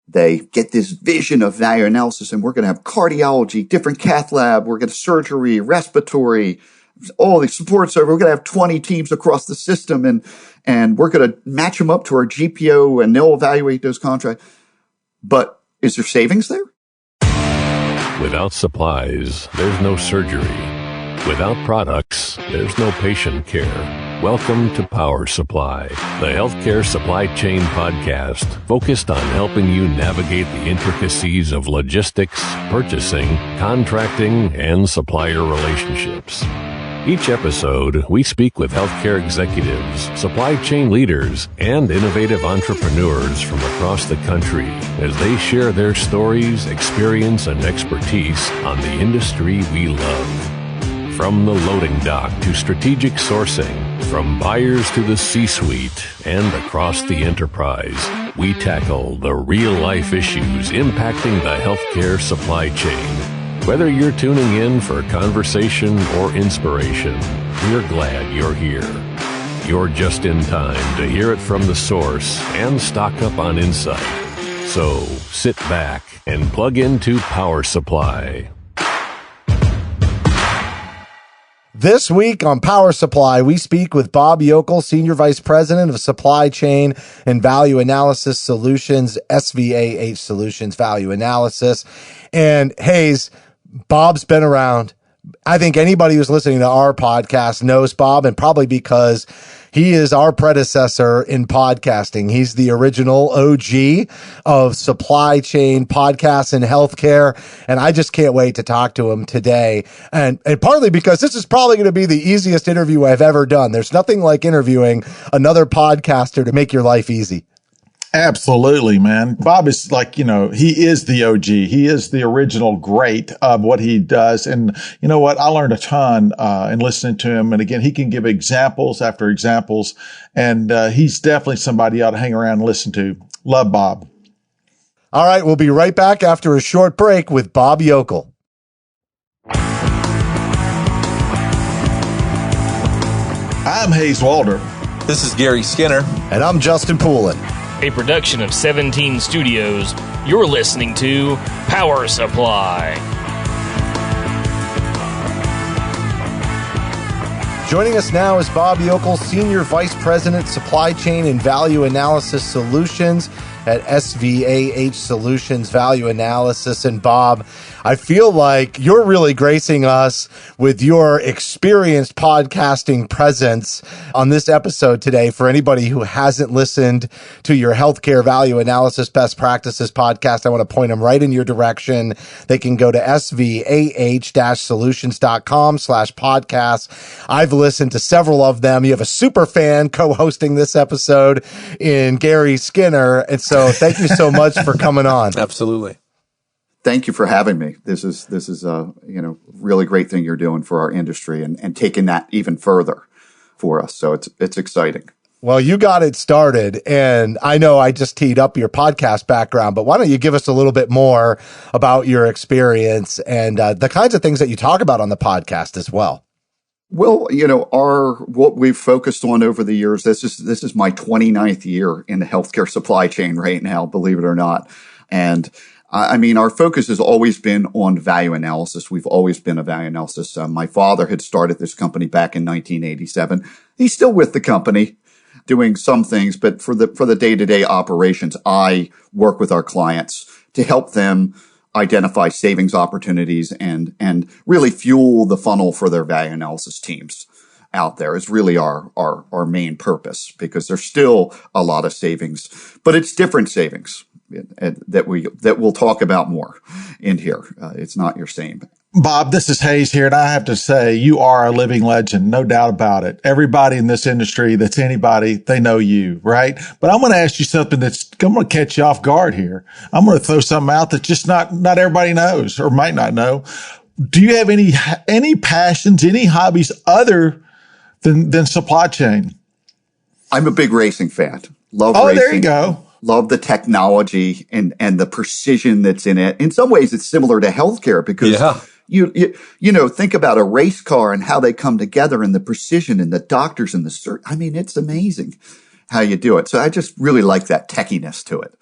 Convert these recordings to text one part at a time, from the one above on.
They get this vision of value analysis, and we're going to have cardiology, different cath lab, we're going to surgery, respiratory, all the support service. We're going to have 20 teams across the system, and we're going to match them up to our GPO, and they'll evaluate those contracts. But is there savings there? Without supplies, there's no surgery. Without products, there's no patient care. Welcome to Power Supply, the healthcare supply chain podcast focused on helping you navigate the intricacies of logistics, purchasing, contracting, and supplier relationships. Each episode, we speak with healthcare executives, supply chain leaders, and innovative entrepreneurs from across the country as they share their stories, experience, and expertise on the industry we love. From the loading dock to strategic sourcing, from buyers to the C-suite, and across the enterprise, we tackle the real-life issues impacting the healthcare supply chain. Whether you're tuning in for conversation or inspiration, we're glad you're here. You're just in time to hear it from the source and stock up on insight. So sit back and plug into Power Supply. This week on Power Supply, we speak with Bob Yokl, Senior Vice President of Supply Chain and Value Analysis Solutions, SVAH Solutions Value Analysis. And Hayes, Bob's been around. I think anybody who's listening to our podcast knows Bob, and probably because he is our predecessor in podcasting. He's the original OG of supply chain podcasts in healthcare. And I just can't wait to talk to him today. And partly because this is probably going to be the easiest interview I've ever done. There's nothing like interviewing another podcaster to make your life easy. Absolutely, man. Bob is like, he is the OG. He is the original great of what he does. And you know what? I learned a ton in listening to him. And again, he can give examples after examples. And he's definitely somebody you ought to hang around and listen to. Love Bob. All right. We'll be right back after a short break with Bob Yokl. I'm Hayes Waldrop. This is Garry Skinner. And I'm Justin Poulin. A production of 17 Studios. You're listening to Power Supply. Joining us now is Bob Yokl, Senior Vice President, Supply Chain and Value Analysis Solutions at SVAH Solutions Value Analysis. And Bob, I feel like you're really gracing us with your experienced podcasting presence on this episode today. For anybody who hasn't listened to your healthcare value analysis best practices podcast, I want to point them right in your direction. They can go to svah-solutions.com/podcast. I've listened to several of them. You have a super fan co-hosting this episode in Garry Skinner. And so thank you so much for coming on. Absolutely. Thank you for having me. This is a really great thing you're doing for our industry and taking that even further for us. So it's exciting. Well, you got it started, and I know I just teed up your podcast background, but why don't you give us a little bit more about your experience and the kinds of things that you talk about on the podcast as well? Well, what we've focused on over the years, this is my 29th year in the healthcare supply chain right now, believe it or not. And our focus has always been on value analysis. We've always been a value analysis. My father had started this company back in 1987. He's still with the company doing some things, but for the day-to-day operations, I work with our clients to help them identify savings opportunities and really fuel the funnel for their value analysis teams out there is really our main purpose, because there's still a lot of savings, but it's different savings that we'll talk about more in here. It's not your same. Bob, this is Hayes here, and I have to say you are a living legend, no doubt about it. Everybody in this industry that's anybody, they know you, right? But I'm going to ask you something I'm going to catch you off guard here. I'm going to throw something out that just not everybody knows or might not know. Do you have any passions, any hobbies other than supply chain? I'm a big racing fan. Love racing. Oh, there you go. Love the technology and the precision that's in it. In some ways, it's similar to healthcare because you think about a race car and how they come together and the precision and the doctors and the it's amazing how you do it. So I just really like that techiness to it.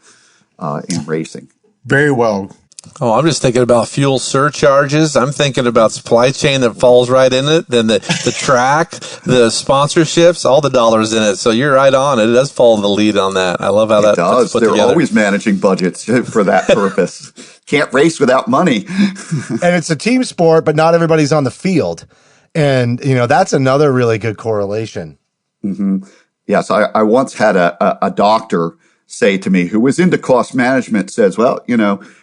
in racing. Very well. Oh, I'm just thinking about fuel surcharges. I'm thinking about supply chain that falls right in it. Then the track, the sponsorships, all the dollars in it. So you're right on. It does follow the lead on that. I love how that does. put They're together. always managing budgets for that purpose. Can't race without money. And it's a team sport, but not everybody's on the field. And, that's another really good correlation. Mm-hmm. Yes, I once had a doctor say to me, who was into cost management, says, well,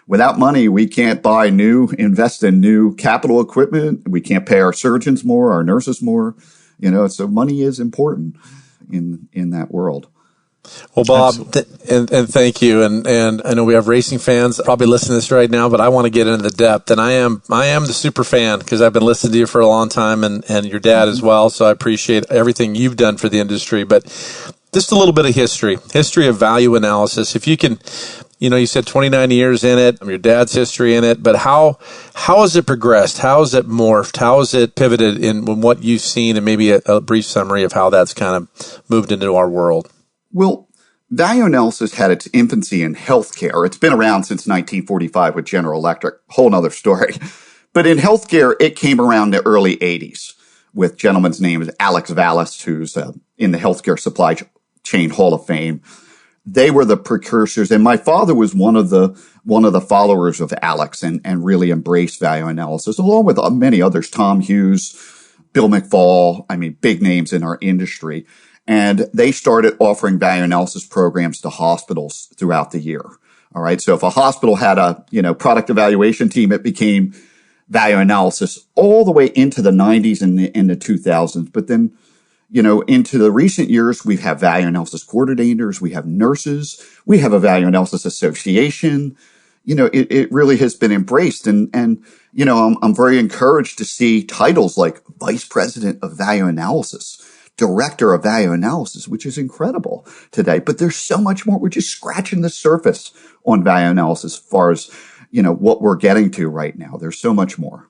without money, we can't invest in new capital equipment. We can't pay our surgeons more, our nurses more, so money is important in that world. Well, Bob, and thank you. And I know we have racing fans probably listening to this right now, but I want to get into the depth. And I am the super fan because I've been listening to you for a long time and your dad as well. So I appreciate everything you've done for the industry. But just a little bit of history of value analysis. If you can, you said 29 years in it, your dad's history in it, but how has it progressed? How has it morphed? How has it pivoted in what you've seen, and maybe a brief summary of how that's kind of moved into our world? Well, value analysis had its infancy in healthcare. It's been around since 1945 with General Electric, whole nother story. But in healthcare, it came around the early 80s with a gentleman's name is Alex Vallis, who's in the healthcare supply chain Hall of Fame. They were the precursors, and my father was one of the followers of Alex and really embraced value analysis, along with many others, Tom Hughes, Bill McFall, big names in our industry. And they started offering value analysis programs to hospitals throughout the year. All right. So if a hospital had a, product evaluation team, it became value analysis all the way into the 90s and the 2000s. But then, into the recent years, we have value analysis coordinators, we have nurses, we have a value analysis association. It really has been embraced. And I'm very encouraged to see titles like Vice President of Value Analysis, Director of Value Analysis, which is incredible today. But there's so much more. We're just scratching the surface on value analysis as far as, what we're getting to right now. There's so much more.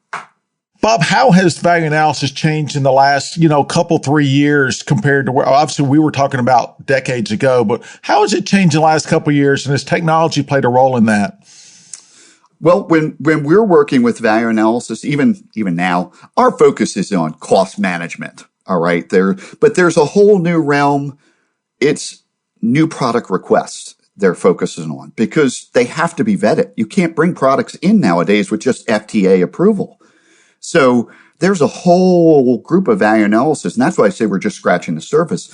Bob, how has value analysis changed in the last, couple, 3 years compared to where obviously we were talking about decades ago, but how has it changed in the last couple of years, and has technology played a role in that? Well, when we're working with value analysis, even now, our focus is on cost management. All right. But there's a whole new realm. It's new product requests they're focusing on because they have to be vetted. You can't bring products in nowadays with just FDA approval. So there's a whole group of value analysis, and that's why I say we're just scratching the surface.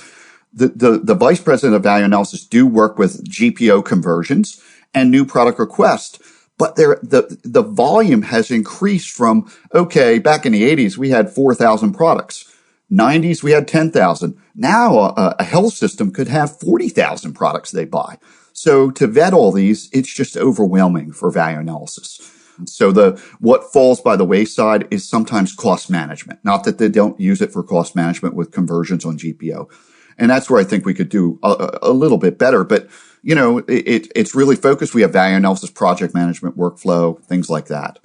The vice president of value analysis do work with GPO conversions and new product requests, but the volume has increased from, back in the 80s, we had 4,000 products. 90s, we had 10,000. Now a health system could have 40,000 products they buy. So to vet all these, it's just overwhelming for value analysis. So what falls by the wayside is sometimes cost management. Not that they don't use it for cost management with conversions on GPO. And that's where I think we could do a little bit better. But, it's really focused. We have value analysis, project management, workflow, things like that.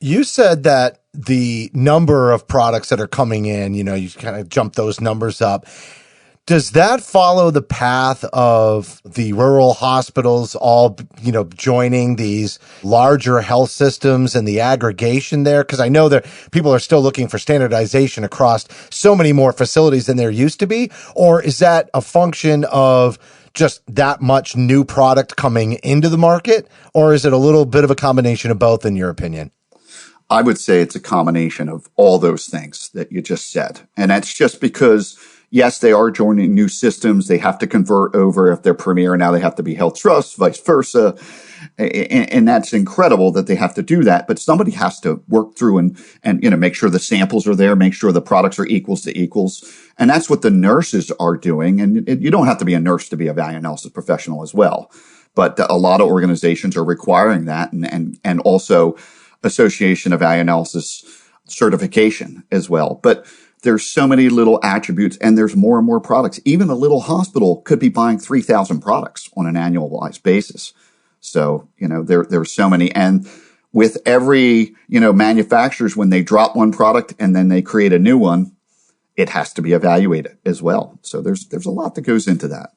You said that the number of products that are coming in, you kind of jump those numbers up. Does that follow the path of the rural hospitals all, joining these larger health systems and the aggregation there? Because I know that people are still looking for standardization across so many more facilities than there used to be. Or is that a function of just that much new product coming into the market? Or is it a little bit of a combination of both, in your opinion? I would say it's a combination of all those things that you just said. And that's just because, yes, they are joining new systems. They have to convert over. If they're Premier, now they have to be Health Trust, vice versa. And that's incredible that they have to do that. But somebody has to work through and make sure the samples are there, make sure the products are equals to equals. And that's what the nurses are doing. And you don't have to be a nurse to be a value analysis professional as well. But a lot of organizations are requiring that and also Association of Value Analysis certification as well. But there's so many little attributes and there's more and more products. Even a little hospital could be buying 3,000 products on an annualized basis. So, there's so many. And with every, manufacturers, when they drop one product and then they create a new one, it has to be evaluated as well. So there's a lot that goes into that.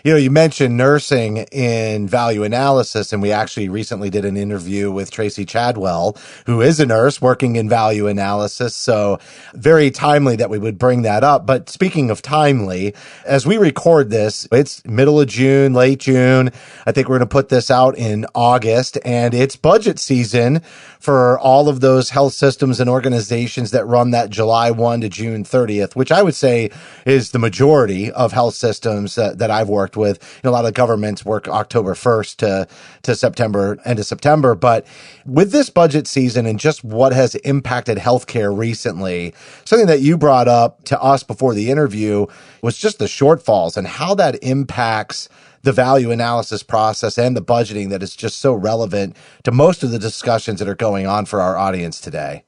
You mentioned nursing in value analysis, and we actually recently did an interview with Tracy Chadwell, who is a nurse working in value analysis. So very timely that we would bring that up. But speaking of timely, as we record this, it's middle of June, late June. I think we're going to put this out in August, and it's budget season for all of those health systems and organizations that run that July 1 to June 30th, which I would say is the majority of health systems that I've worked with. A lot of governments work October 1st to September, end of September. But with this budget season and just what has impacted healthcare recently, something that you brought up to us before the interview was just the shortfalls and how that impacts the value analysis process and the budgeting that is just so relevant to most of the discussions that are going on for our audience today.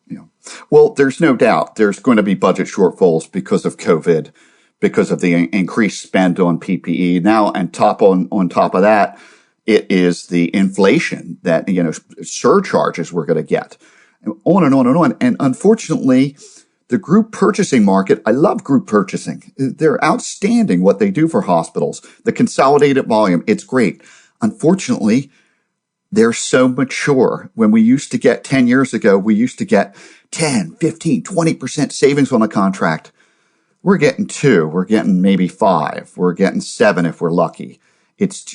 Yeah. Well, there's no doubt there's going to be budget shortfalls because of COVID, because of the increased spend on PPE. Now, and on top of that, it is the inflation that, surcharges we're going to get. On and on and on. And unfortunately, the group purchasing market, I love group purchasing. They're outstanding what they do for hospitals. The consolidated volume, it's great. Unfortunately, they're so mature. When we used to get 10 years ago, we used to get 10, 15, 20% savings on a contract. We're getting 2. We're getting maybe 5. We're getting 7 if we're lucky.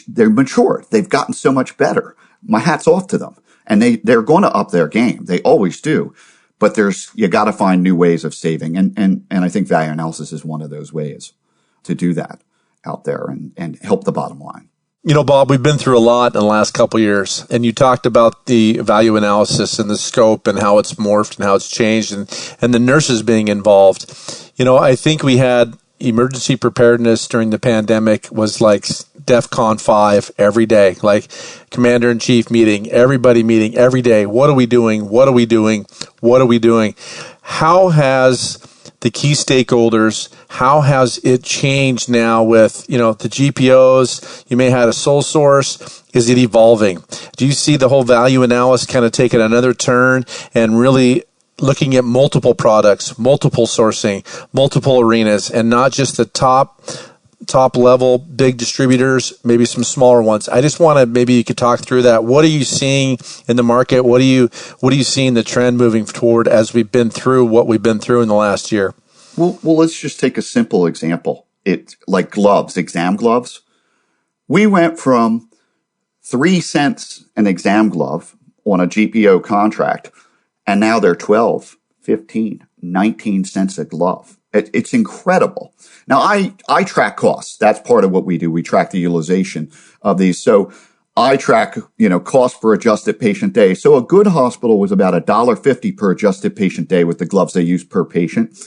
They're mature. They've gotten so much better. My hat's off to them. And they're going to up their game. They always do. But you got to find new ways of saving. And I think value analysis is one of those ways to do that out there and help the bottom line. Bob, we've been through a lot in the last couple of years, and you talked about the value analysis and the scope and how it's morphed and how it's changed and the nurses being involved. I think we had emergency preparedness during the pandemic was like DEFCON 5 every day, like commander-in-chief meeting, everybody meeting every day. What are we doing? What are we doing? What are we doing? How has the key stakeholders, how has it changed now with, the GPOs? You may have had a sole source. Is it evolving? Do you see the whole value analysis kind of taking another turn and really looking at multiple products, multiple sourcing, multiple arenas, and not just the top level big distributors, maybe some smaller ones? I just want to, maybe you could talk through that. What are you seeing in the market? What are you seeing the trend moving toward as we've been through what we've been through in the last year? Well, let's just take a simple example. It's like gloves, exam gloves. We went from 3 cents an exam glove on a GPO contract, and now they're 12, 15, 19 cents a glove. It's incredible. Now, I track costs. That's part of what we do. We track the utilization of these. So I track, cost per adjusted patient day. So a good hospital was about $1.50 per adjusted patient day with the gloves they use per patient.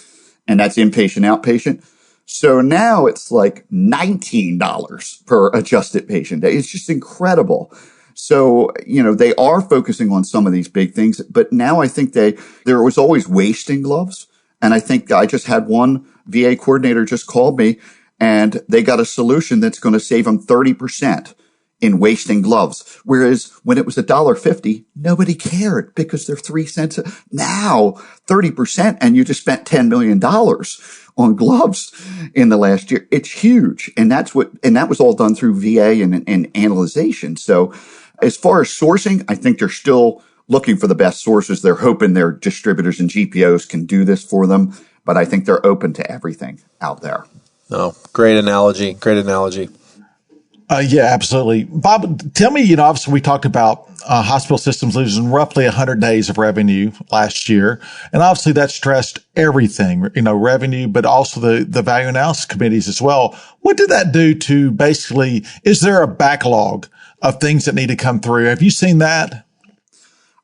And that's inpatient, outpatient. So now it's like $19 per adjusted patient day. It's just incredible. So, they are focusing on some of these big things, but now I think there was always waste in gloves. And I think I just had one VA coordinator just called me and they got a solution that's going to save them 30% in wasting gloves. Whereas when it was $1.50, nobody cared because they're 3 cents. Now 30% and you just spent $10 million on gloves in the last year. It's huge. And that was all done through VA and analyzation. So as far as sourcing, I think they're still looking for the best sources. They're hoping their distributors and GPOs can do this for them, but I think they're open to everything out there. Oh, great analogy. Great analogy. Yeah, absolutely. Bob, tell me, obviously we talked about hospital systems losing roughly 100 days of revenue last year. And obviously that stressed everything, revenue, but also the value analysis committees as well. What did that do to basically, is there a backlog of things that need to come through? Have you seen that?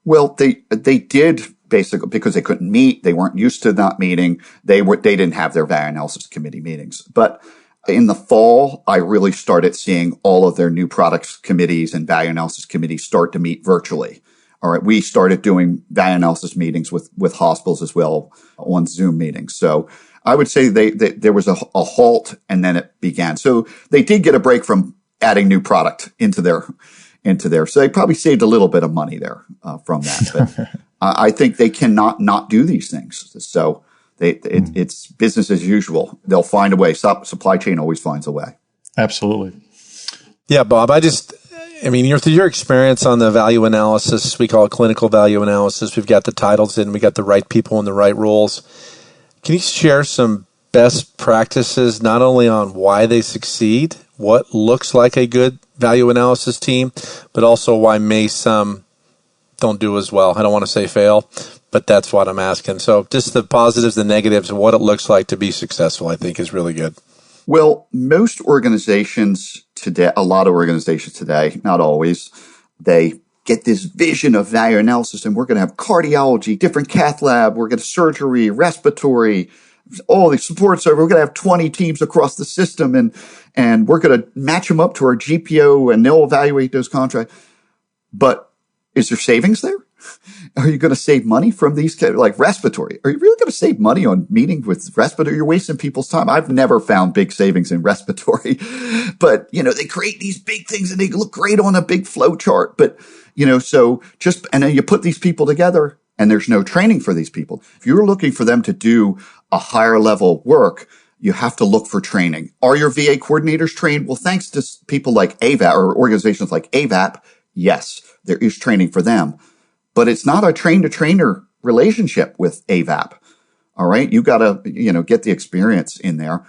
Well, they did basically because they couldn't meet. They weren't used to not meeting. They didn't have their value analysis committee meetings. But in the fall, I really started seeing all of their new products committees and value analysis committees start to meet virtually. All right. We started doing value analysis meetings with hospitals as well on Zoom meetings. So I would say there was a halt and then it began. So they did get a break from adding new product into their, so they probably saved a little bit of money there, from that. But I think they cannot not do these things. So it's business as usual. They'll find a way. Supply chain always finds a way. Absolutely. Yeah, Bob, through your experience on the value analysis, we call it clinical value analysis. We've got the titles in, we got the right people in the right roles. Can you share some best practices, not only on why they succeed, what looks like a good value analysis team, but also why some don't do as well? I don't want to say fail, but that's what I'm asking. So just the positives, the negatives, and what it looks like to be successful, I think is really good. Well, most organizations today, a lot of organizations today, not always, they get this vision of value analysis, and we're going to have cardiology, different cath lab, we're going to surgery, respiratory, all the support. So we're going to have 20 teams across the system, and we're going to match them up to our GPO, and they'll evaluate those contracts. But is there savings there? Are you going to save money from these, like respiratory? Are you really going to save money on meeting with respiratory? You're wasting people's time. I've never found big savings in respiratory, but they create these big things and they look great on a big flow chart. But, and then you put these people together and there's no training for these people. If you're looking for them to do a higher level work, you have to look for training. Are your VA coordinators trained? Well, thanks to people like AVAP or organizations like AVAP, yes, there is training for them. But it's not a train-to-trainer relationship with AVAP. All right. You got to, get the experience in there.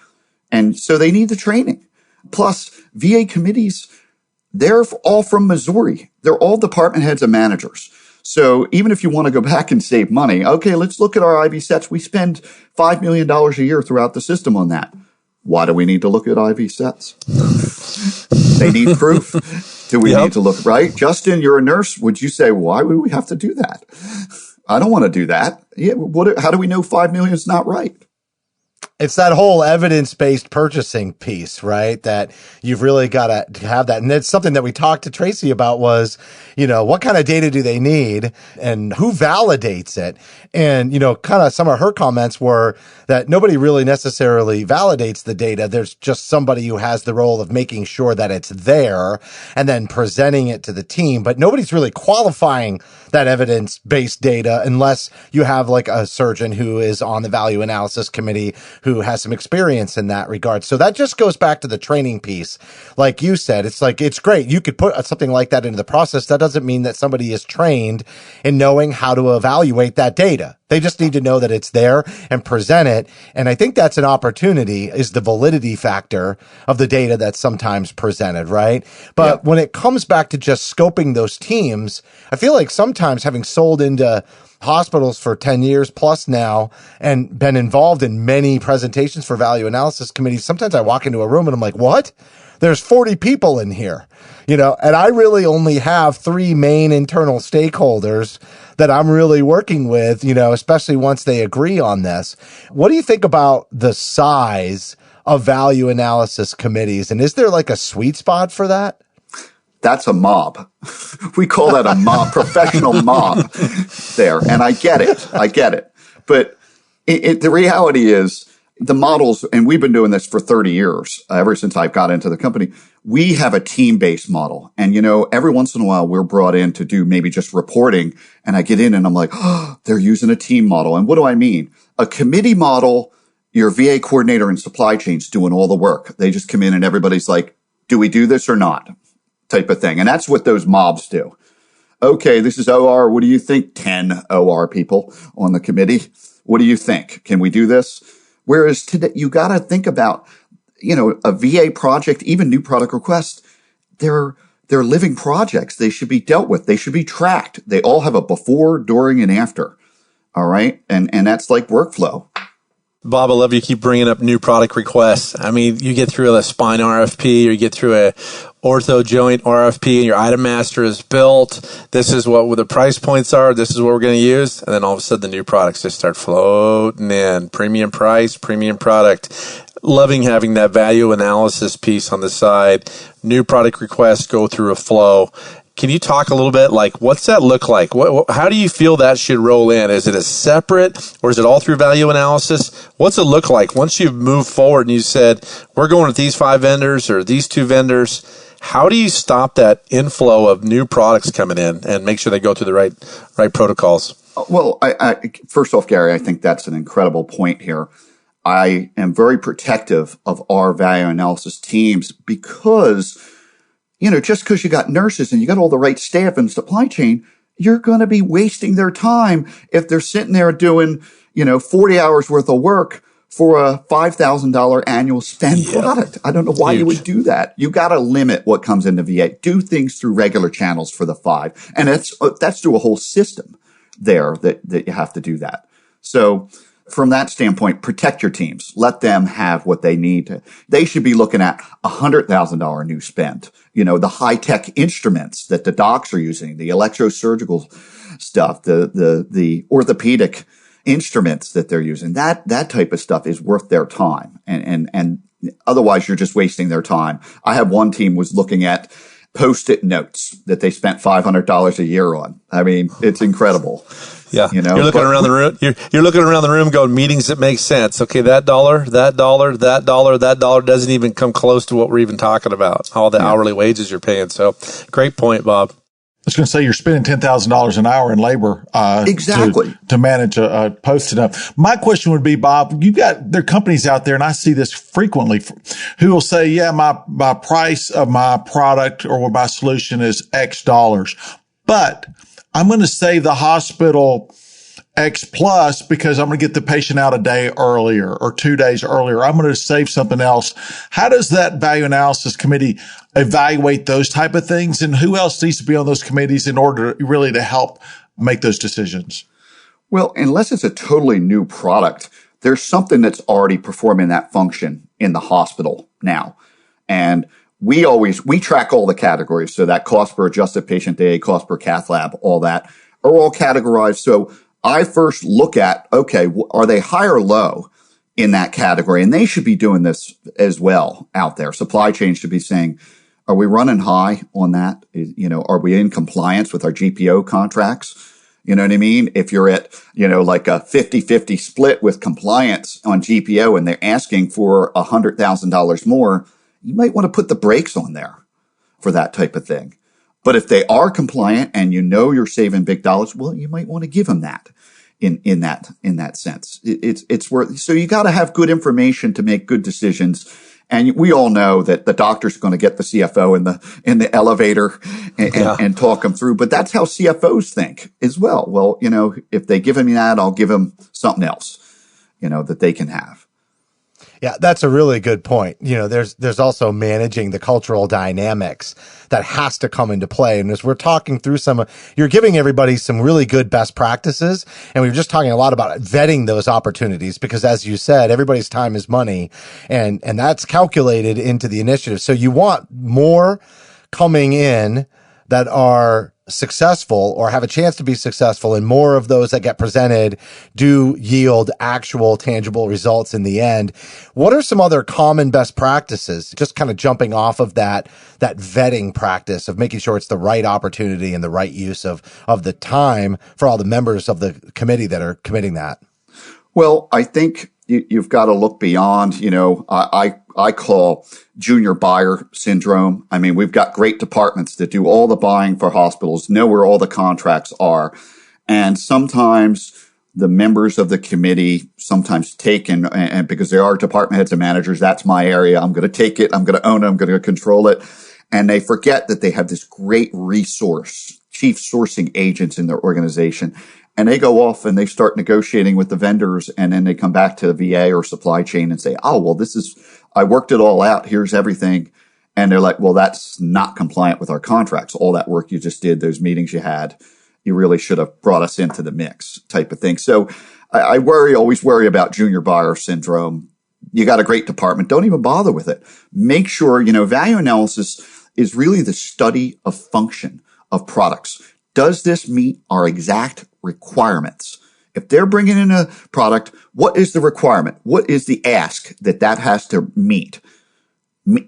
And so they need the training. Plus, VA committees, they're all from Missouri. They're all department heads and managers. So even if you want to go back and save money, okay, let's look at our IV sets. We spend $5 million a year throughout the system on that. Why do we need to look at IV sets? They need proof. Do we need to look, right? Justin, you're a nurse. Would you say, why would we have to do that? I don't want to do that. Yeah. How do we know 5 million is not right? It's that whole evidence-based purchasing piece, right? That you've really got to have that. And it's something that we talked to Tracy about was, what kind of data do they need and who validates it? And, kind of some of her comments were that nobody really necessarily validates the data. There's just somebody who has the role of making sure that it's there and then presenting it to the team. But nobody's really qualifying that evidence-based data unless you have like a surgeon who is on the value analysis committee who has some experience in that regard. So that just goes back to the training piece. Like you said, it's great. You could put something like that into the process. That doesn't mean that somebody is trained in knowing how to evaluate that data. They just need to know that it's there and present it. And I think that's an opportunity, is the validity factor of the data that's sometimes presented, right? But when it comes back to just scoping those teams, I feel like sometimes, having sold into hospitals for 10 years plus now and been involved in many presentations for value analysis committees, sometimes I walk into a room and I'm like, what? There's 40 people in here, and I really only have 3 main internal stakeholders that I'm really working with, especially once they agree on this. What do you think about the size of value analysis committees? And is there like a sweet spot for that? That's a mob. We call that a mob, professional mob there. And I get it. But the reality is the models, and we've been doing this for 30 years, ever since I got into the company, we have a team-based model. And, every once in a while we're brought in to do maybe just reporting, and I get in and I'm like, oh, they're using a team model. And what do I mean? A committee model, your VA coordinator and supply chain's doing all the work. They just come in and everybody's like, do we do this or not? Type of thing. And that's what those mobs do. Okay, this is OR. What do you think? 10 OR people on the committee. What do you think? Can we do this? Whereas today, you got to think about, a VA project, even new product requests, they're living projects. They should be dealt with. They should be tracked. They all have a before, during, and after. All right. And that's like workflow. Bob, I love you keep bringing up new product requests. I mean, you get through a spine RFP or you get through a ortho joint RFP and your item master is built. This is what the price points are. This is what we're going to use. And then all of a sudden the new products just start floating in. Premium price, premium product. Loving having that value analysis piece on the side. New product requests go through a flow. Can you talk a little bit, like, what's that look like? How do you feel that should roll in? Is it a separate, or is it all through value analysis? What's it look like once you've moved forward and you said, we're going with these 5 vendors or these 2 vendors? How do you stop that inflow of new products coming in and make sure they go through the right protocols? Well, I first off, Gary, I think that's an incredible point here. I am very protective of our value analysis teams because, just because you got nurses and you got all the right staff in supply chain, you're going to be wasting their time if they're sitting there doing, 40 hours worth of work for a $5,000 annual spend product. I don't know why you would do that. You got to limit what comes into VA. Do things through regular channels for the 5. And that's through a whole system there that you have to do that. So from that standpoint, protect your teams. Let them have what they need. They should be looking at $100,000 new spend. The high-tech instruments that the docs are using, the electrosurgical stuff, the orthopedic instruments that they're using. That type of stuff is worth their time. And otherwise you're just wasting their time. I have one team was looking at Post-it notes that they spent $500 a year on. I mean, it's incredible. Yeah, you're looking around the room. You're looking around the room, going meetings that make sense. Okay, that dollar doesn't even come close to what we're even talking about. All the hourly wages you're paying. So, great point, Bob. I was going to say you're spending $10,000 an hour in labor exactly to manage a Post-it note. My question would be, Bob, there are companies out there, and I see this frequently, who will say, "Yeah, my price of my product or my solution is X dollars, but I'm going to save the hospital X plus because I'm going to get the patient out a day earlier or 2 days earlier. I'm going to save something else." How does that value analysis committee evaluate those type of things? And who else needs to be on those committees in order really to help make those decisions? Well, unless it's a totally new product, there's something that's already performing that function in the hospital now. And we track all the categories. So that cost per adjusted patient day, cost per cath lab, all that are all categorized. So I first look at, okay, are they high or low in that category? And they should be doing this as well out there. Supply chain should be saying, are we running high on that? Are we in compliance with our GPO contracts? You know what I mean? If you're at, like a 50-50 split with compliance on GPO and they're asking for $100,000 more, you might want to put the brakes on there for that type of thing. But if they are compliant and you're saving big dollars, well, you might want to give them that in that sense. It's worth, so you got to have good information to make good decisions. And we all know that the doctor's going to get the CFO in the elevator and talk them through. But that's how CFOs think as well. Well, if they give me that, I'll give them something else, that they can have. Yeah, that's a really good point. There's also managing the cultural dynamics that has to come into play. And as we're talking through you're giving everybody some really good best practices. And we were just talking a lot about vetting those opportunities because, as you said, everybody's time is money, and that's calculated into the initiative. So you want more coming in that are successful or have a chance to be successful, and more of those that get presented do yield actual tangible results in the end. What are some other common best practices? Just kind of jumping off of that vetting practice of making sure it's the right opportunity and the right use of the time for all the members of the committee that are committing that. Well, I think you've got to look beyond, I call junior buyer syndrome. I mean, we've got great departments that do all the buying for hospitals, know where all the contracts are. And sometimes the members of the committee sometimes take and because they are department heads and managers, that's my area. I'm going to take it. I'm going to own it. I'm going to control it. And they forget that they have this great resource, chief sourcing agents in their organization. And they go off and they start negotiating with the vendors, and then they come back to the VA or supply chain and say, "Oh, well, I worked it all out. Here's everything." And they're like, "Well, that's not compliant with our contracts. All that work you just did, those meetings you had, you really should have brought us into the mix," type of thing. So I always worry about junior buyer syndrome. You got a great department. Don't even bother with it. Make sure, value analysis is really the study of function of products. Does this meet our exact requirements? If they're bringing in a product, what is the requirement? What is the ask that has to meet?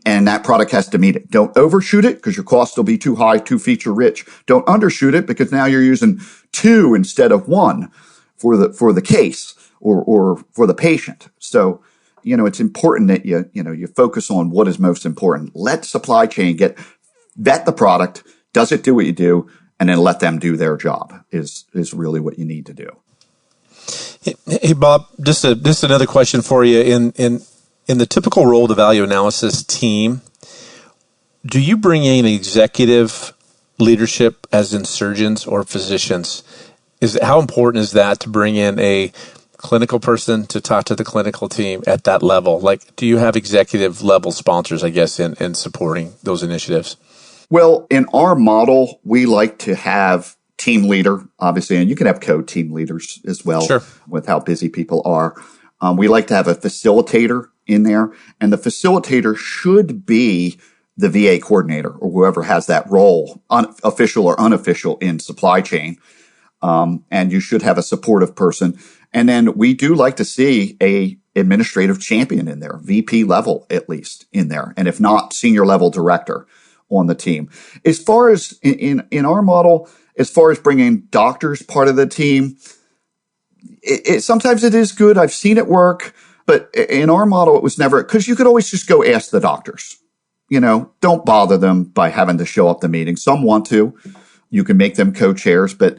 And that product has to meet it. Don't overshoot it because your cost will be too high, too feature rich. Don't undershoot it because now you're using 2 instead of 1 for the case or for the patient. So, it's important that you focus on what is most important. Let supply chain vet the product. Does it do what you do? And then let them do their job is really what you need to do. Hey, Bob, just another question for you. In the typical role of the value analysis team, do you bring in executive leadership as in surgeons or physicians? How important is that to bring in a clinical person to talk to the clinical team at that level? Like, do you have executive level sponsors, I guess, in supporting those initiatives? Well, in our model, we like to have team leader, obviously, and you can have co-team leaders as well. Sure. With how busy people are. We like to have a facilitator in there, and the facilitator should be the VA coordinator or whoever has that role, official or unofficial, in supply chain. And you should have a supportive person. And then we do like to see a administrative champion in there, VP level at least in there, and if not, senior level director on the team. As far as in our model, as far as bringing doctors part of the team, sometimes it is good. I've seen it work, but in our model, it was never, because you could always just go ask the doctors. Don't bother them by having to show up to meetings. Some want to. You can make them co-chairs, but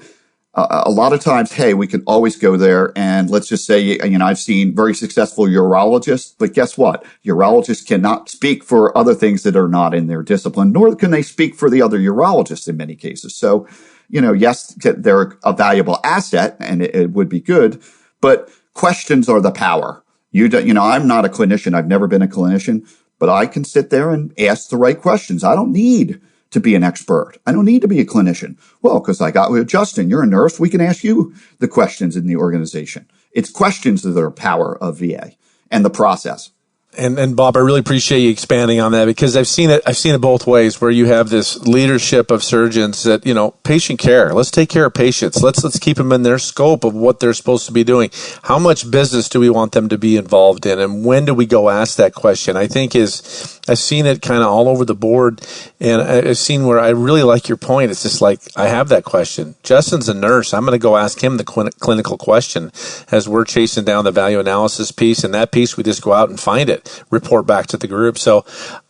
a lot of times, hey, we can always go there. And let's just say, I've seen very successful urologists, but guess what? Urologists cannot speak for other things that are not in their discipline, nor can they speak for the other urologists in many cases. So, yes, they're a valuable asset and it would be good, but questions are the power. I'm not a clinician. I've never been a clinician, but I can sit there and ask the right questions. I don't need to be an expert. I don't need to be a clinician. Well, because I got with Justin, you're a nurse. We can ask you the questions in the organization. It's questions that are power of VA and the process. And Bob, I really appreciate you expanding on that, because I've seen it both ways, where you have this leadership of surgeons that, patient care. Let's take care of patients. Let's keep them in their scope of what they're supposed to be doing. How much business do we want them to be involved in? And when do we go ask that question? I think I've seen it kind of all over the board, and I've seen where I really like your point. It's just like, I have that question. Justin's a nurse. I'm going to go ask him the clinical question as we're chasing down the value analysis piece, and that piece we just go out and find it. Report back to the group. So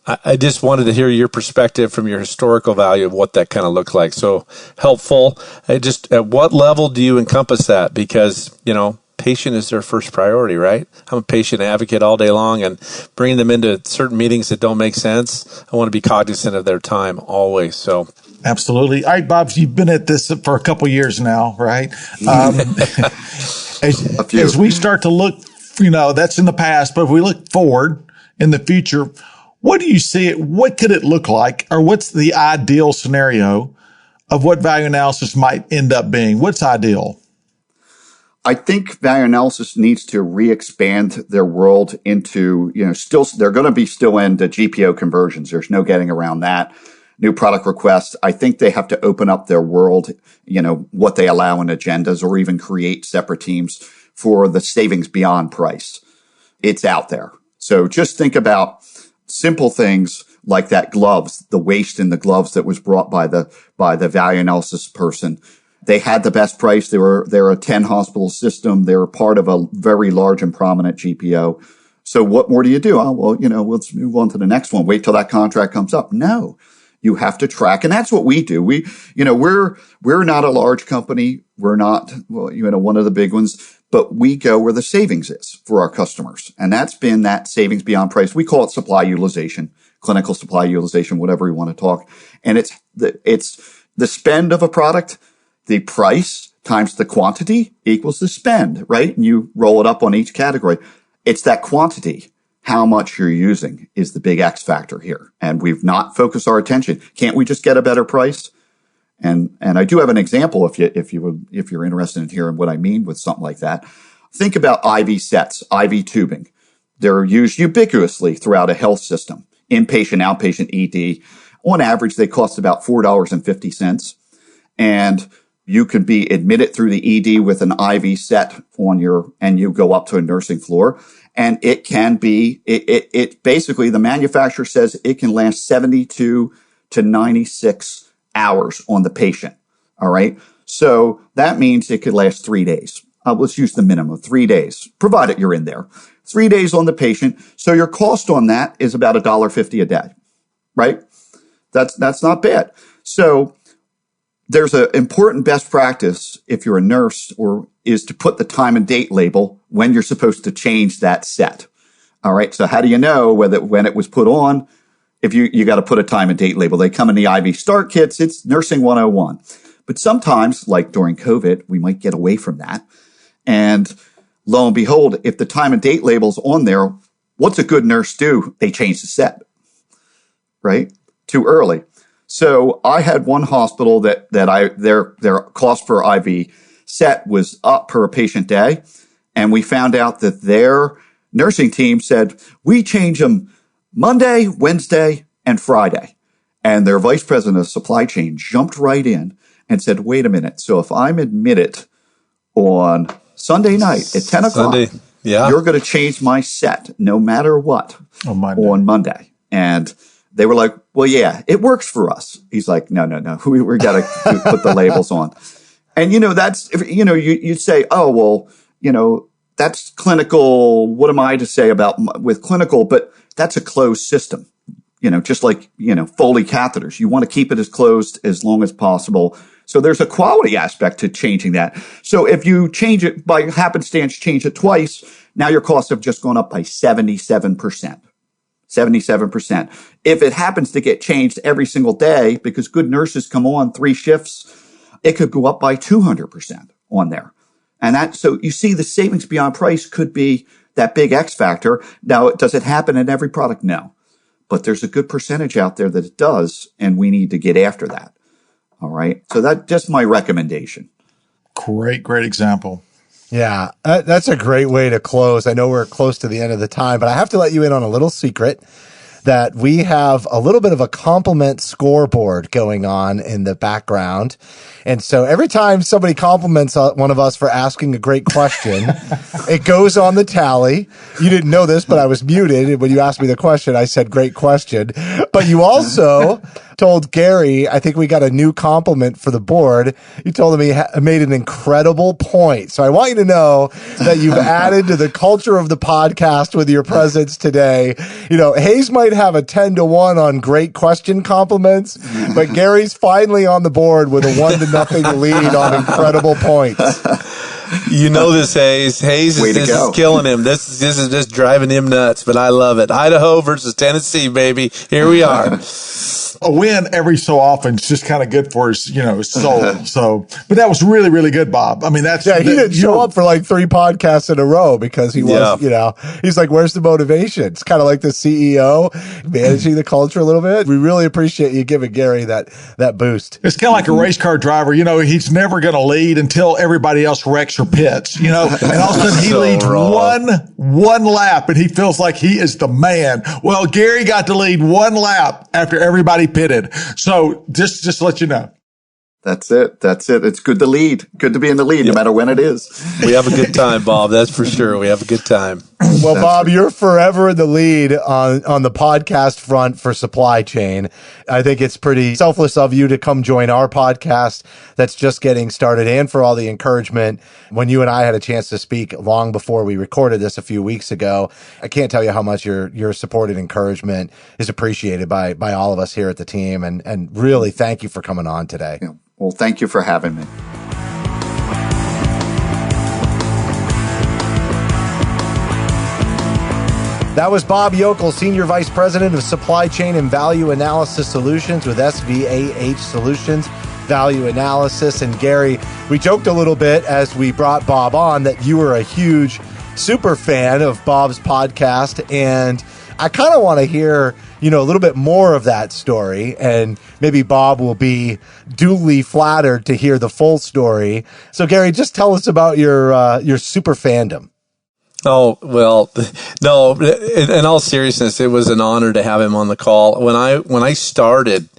I just wanted to hear your perspective from your historical value of what that kind of looked like. So helpful. At what level do you encompass that? Because, patient is their first priority, right? I'm a patient advocate all day long, and bringing them into certain meetings that don't make sense, I want to be cognizant of their time always. So absolutely. All right, Bob, you've been at this for a couple years now, right? As we start to look, that's in the past, but if we look forward in the future, what do you see? What could it look like? Or what's the ideal scenario of what value analysis might end up being? What's ideal? I think value analysis needs to re-expand their world into, they're going to be still into GPO conversions. There's no getting around that. New product requests. I think they have to open up their world, what they allow in agendas, or even create separate teams for the savings beyond price. It's out there. So just think about simple things like that gloves, the waste in the gloves that was brought by the value analysis person. They had the best price. They're a 10 hospital system. They're part of a very large and prominent GPO. So what more do you do? Oh, well, let's move on to the next one. Wait till that contract comes up. No, you have to track. And that's what we do. We're not a large company. We're not, one of the big ones. But we go where the savings is for our customers. And that's been that savings beyond price. We call it supply utilization, clinical supply utilization, whatever you want to talk. And it's the spend of a product, the price times the quantity equals the spend, right? And you roll it up on each category. It's that quantity. How much you're using is the big X factor here. And we've not focused our attention. Can't we just get a better price? And I do have an example if you're interested in hearing what I mean with something like that. Think about IV sets, IV tubing. They're used ubiquitously throughout a health system. Inpatient, outpatient, ED. On average, they cost about $4.50. And you can be admitted through the ED with an IV set and you go up to a nursing floor. And it can be, it basically, the manufacturer says it can last 72 to 96 hours on the patient. All right. So that means it could last 3 days. Let's use the minimum, 3 days, provided you're in there. 3 days on the patient. So your cost on that is about $1.50 a day, right? That's not bad. So there's an important best practice if you're a nurse or is to put the time and date label when you're supposed to change that set. All right. So how do you know whether when it was put on? If you got to put a time and date label. They come in the IV start kits. It's nursing 101. But sometimes, like during COVID, we might get away from that. And lo and behold, if the time and date label's on there, what's a good nurse do? They change the set, right? Too early. So I had one hospital that their cost per IV set was up per patient day. And we found out that their nursing team said, we change them Monday, Wednesday, and Friday. And their vice president of supply chain jumped right in and said, wait a minute. So if I'm admitted on Sunday night at 10 o'clock, you're going to change my set no matter what on Monday. And they were like, well, yeah, it works for us. He's like, no. We got to put the labels on. And, that's, you'd say, oh, well, that's clinical. What am I to say with clinical? But that's a closed system, just like, Foley catheters. You want to keep it as closed as long as possible. So there's a quality aspect to changing that. So if you change it by happenstance, change it twice, now your costs have just gone up by 77%. 77%. If it happens to get changed every single day, because good nurses come on 3 shifts, it could go up by 200% on there. And so you see the savings beyond price could be that big X factor. Now, does it happen in every product? No. But there's a good percentage out there that it does, and we need to get after that. All right. So that's just my recommendation. Great example. Yeah, that's a great way to close. I know we're close to the end of the time, but I have to let you in on a little secret that we have a little bit of a compliment scoreboard going on in the background. And so every time somebody compliments one of us for asking a great question, it goes on the tally. You didn't know this, but I was muted. When you asked me the question, I said, great question. But you also told Garry, I think we got a new compliment for the board. You told him he made an incredible point. So I want you to know that you've added to the culture of the podcast with your presence today. Hayes might have a 10-1 on great question compliments, but Gary's finally on the board with a 1-0 lead on incredible points. You know this, Hayes. Hayes is killing him. This is just driving him nuts, but I love it. Idaho versus Tennessee, baby. Here we are. A win every so often is just kind of good for his, his soul. So, but that was really, really good, Bob. I mean, he didn't show up for like 3 podcasts in a row because he was, he's like, where's the motivation? It's kind of like the CEO managing the culture a little bit. We really appreciate you giving Garry that boost. It's kind of like a race car driver. He's never going to lead until everybody else wrecks or pits, and all of a sudden he leads one lap and he feels like he is the man. Well, Garry got to lead 1 lap after everybody pitted. So just to let you know. That's it. It's good to lead. Good to be in the lead, no matter when it is. We have a good time, Bob. That's for sure. We have a good time. Well, Bob, you're forever in the lead on the podcast front for supply chain. I think it's pretty selfless of you to come join our podcast that's just getting started, and for all the encouragement when you and I had a chance to speak long before we recorded this a few weeks ago. I can't tell you how much your support and encouragement is appreciated by all of us here at the team. And really, thank you for coming on today. Yeah. Well, thank you for having me. That was Bob Yokl, Senior Vice President of Supply Chain and Value Analysis Solutions with SVAH Solutions Value Analysis. And Garry, we joked a little bit as we brought Bob on that you were a huge super fan of Bob's podcast, and I kind of want to hear, a little bit more of that story, and maybe Bob will be duly flattered to hear the full story. So Garry, just tell us about your super fandom. Oh, well, no, in all seriousness, it was an honor to have him on the call. When I started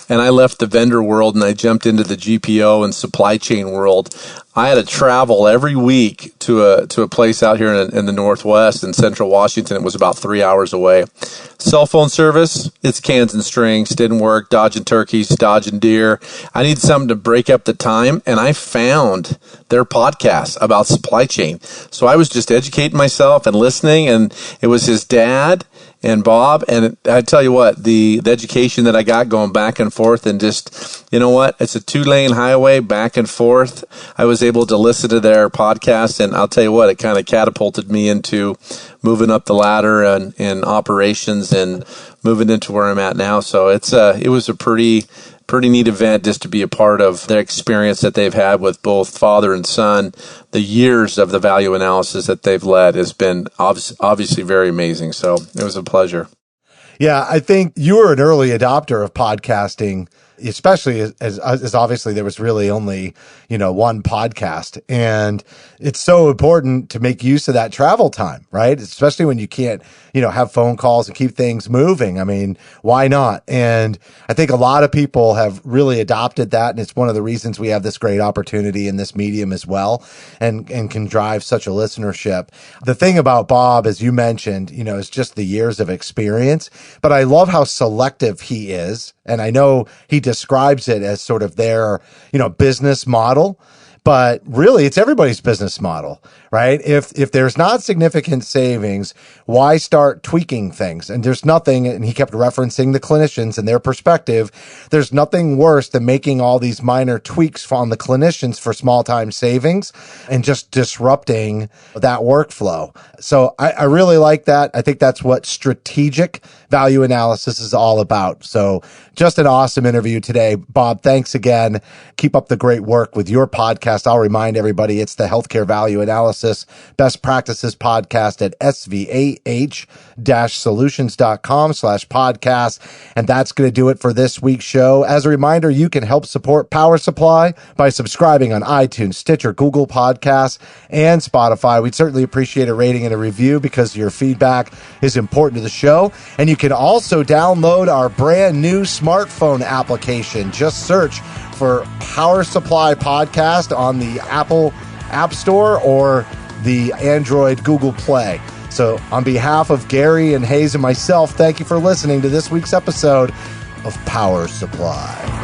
and I left the vendor world and I jumped into the GPO and supply chain world, I had to travel every week to a place out here in the Northwest in Central Washington. It was about 3 hours away. Cell phone service, it's cans and strings, didn't work, dodging turkeys, dodging deer. I needed something to break up the time, and I found their podcast about supply chain. So I was just educating myself and listening, and it was his dad and Bob. And I tell you what, the education that I got going back and forth, and just, you know what, it's a 2-lane highway back and forth. I was able to listen to their podcast, and I'll tell you what, it kind of catapulted me into moving up the ladder and in operations and moving into where I'm at now. So it was a pretty neat event just to be a part of the experience that they've had with both father and son. The years of the value analysis that they've led has been obviously very amazing. So it was a pleasure. Yeah, I think you were an early adopter of podcasting, especially as obviously there was really only, one podcast. And it's so important to make use of that travel time, right? Especially when you can't, have phone calls and keep things moving. I mean, why not? And I think a lot of people have really adopted that. And it's one of the reasons we have this great opportunity in this medium as well, and can drive such a listenership. The thing about Bob, as you mentioned, is just the years of experience, but I love how selective he is. And I know he describes it as sort of their, business model, but really it's everybody's business model, right? If there's not significant savings, why start tweaking things? And there's nothing, and he kept referencing the clinicians and their perspective, there's nothing worse than making all these minor tweaks on the clinicians for small time savings and just disrupting that workflow. So I really like that. I think that's what strategic value analysis is all about. So just an awesome interview today. Bob, thanks again. Keep up the great work with your podcast. I'll remind everybody it's the Healthcare Value Analysis Best Practices Podcast at svah-solutions.com/podcast. And that's going to do it for this week's show. As a reminder, you can help support Power Supply by subscribing on iTunes, Stitcher, Google Podcasts, and Spotify. We'd certainly appreciate a rating and a review because your feedback is important to the show. And you can also download our brand new smartphone application. Just search for Power Supply Podcast on the Apple App Store or the Android Google Play. So on behalf of Garry and Hayes and myself, thank you for listening to this week's episode of Power Supply.